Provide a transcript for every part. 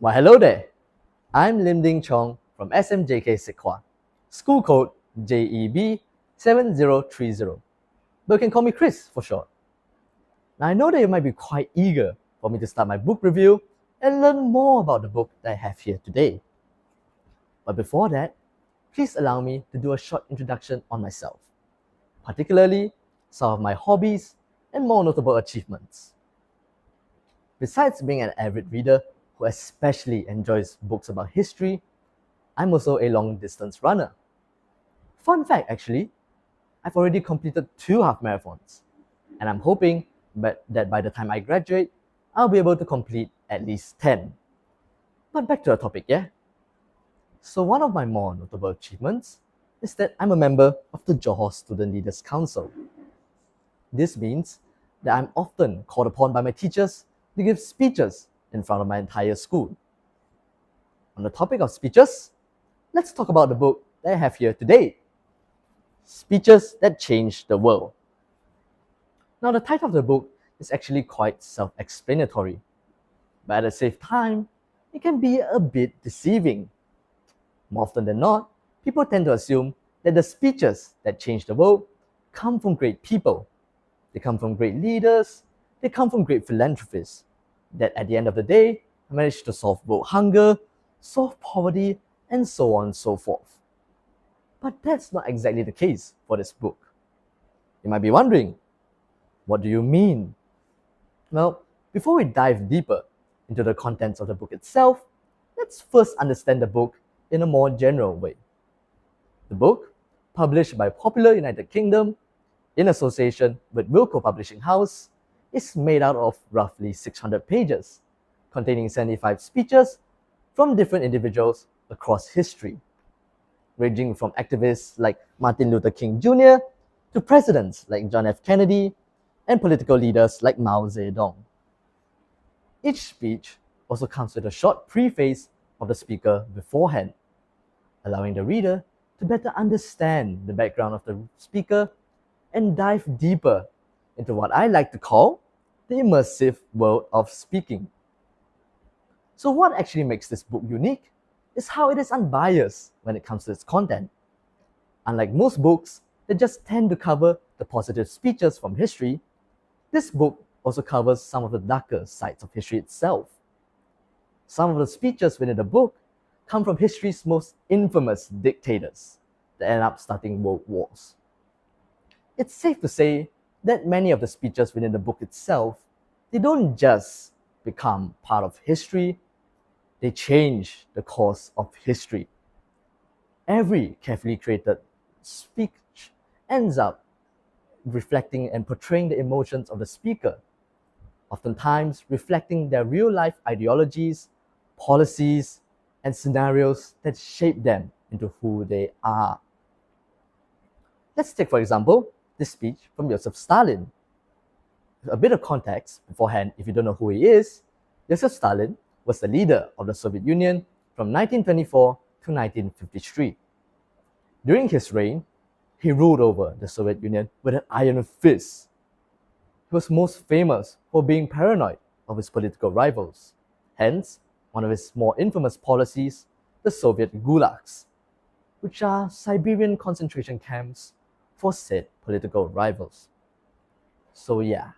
Why hello there, I'm Lim Ding Chong from SMJK Seg Hwa, school code JEB7030, but you can call me Chris for short. Now I know that you might be quite eager for me to start my book review and learn more about the book that I have here today. But before that, please allow me to do a short introduction on myself, particularly some of my hobbies and more notable achievements. Besides being an avid reader who especially enjoys books about history, I'm also a long-distance runner. Fun fact actually, I've already completed 2 half marathons, and I'm hoping that by the time I graduate, I'll be able to complete at least 10. But back to our topic, yeah? So one of my more notable achievements is that I'm a member of the Johor Student Leaders Council. This means that I'm often called upon by my teachers to give speeches in front of my entire school. On the topic of speeches, let's talk about the book that I have here today, Speeches That Changed the World. Now the title of the book is actually quite self-explanatory, but at the same time, it can be a bit deceiving. More often than not, people tend to assume that the speeches that change the world come from great people. They come from great leaders, they come from great philanthropists, that at the end of the day, manage to solve world hunger, solve poverty, and so on and so forth. But that's not exactly the case for this book. You might be wondering, what do you mean? Well, before we dive deeper into the contents of the book itself, let's first understand the book in a more general way. The book, published by Popular United Kingdom in association with BUKU Publishing House, is made out of roughly 600 pages, containing 75 speeches from different individuals across history, ranging from activists like Martin Luther King Jr. to presidents like John F. Kennedy and political leaders like Mao Zedong. Each speech also comes with a short preface of the speaker beforehand, allowing the reader to better understand the background of the speaker and dive deeper into what I like to call the immersive world of speaking. So what actually makes this book unique is how it is unbiased when it comes to its content. Unlike most books that just tend to cover the positive speeches from history, this book also covers some of the darker sides of history itself. Some of the speeches within the book come from history's most infamous dictators that end up starting world wars. It's safe to say that many of the speeches within the book itself, they don't just become part of history, they change the course of history. Every carefully created speech ends up reflecting and portraying the emotions of the speaker, oftentimes reflecting their real-life ideologies, policies, and scenarios that shape them into who they are. Let's take, for example, this speech from Joseph Stalin. A bit of context beforehand, if you don't know who he is, Joseph Stalin was the leader of the Soviet Union from 1924 to 1953. During his reign, he ruled over the Soviet Union with an iron fist. He was most famous for being paranoid of his political rivals. Hence, one of his more infamous policies, the Soviet gulags, which are Siberian concentration camps for said political rivals. So yeah,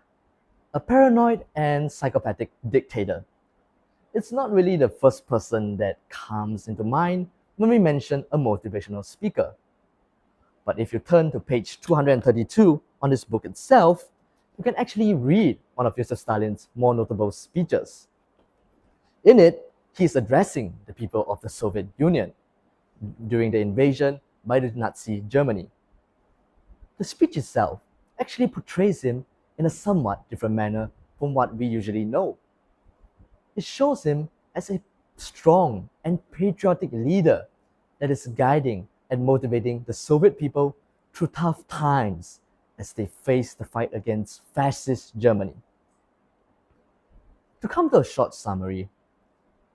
a paranoid and psychopathic dictator. It's not really the first person that comes into mind when we mention a motivational speaker. But if you turn to page 232 on this book itself, you can actually read one of Joseph Stalin's more notable speeches. In it, he's addressing the people of the Soviet Union during the invasion by the Nazi Germany. The speech itself actually portrays him in a somewhat different manner from what we usually know. It shows him as a strong and patriotic leader that is guiding and motivating the Soviet people through tough times as they face the fight against fascist Germany. To come to a short summary,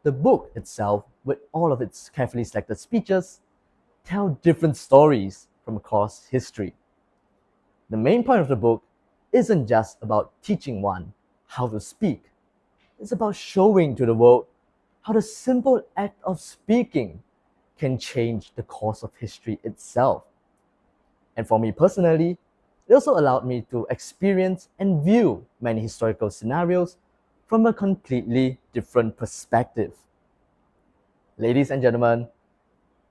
the book itself, with all of its carefully selected speeches, tell different stories from across history. The main point of the book isn't just about teaching one how to speak. It's about showing to the world how the simple act of speaking can change the course of history itself. And for me personally, it also allowed me to experience and view many historical scenarios from a completely different perspective. Ladies and gentlemen,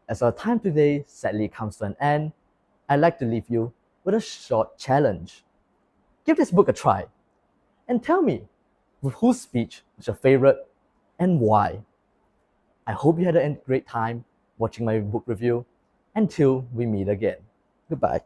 as our time today sadly comes to an end, I'd like to leave you with a short challenge. Give this book a try and tell me whose speech was your favorite and why. I hope you had a great time watching my book review. Until we meet again. Goodbye.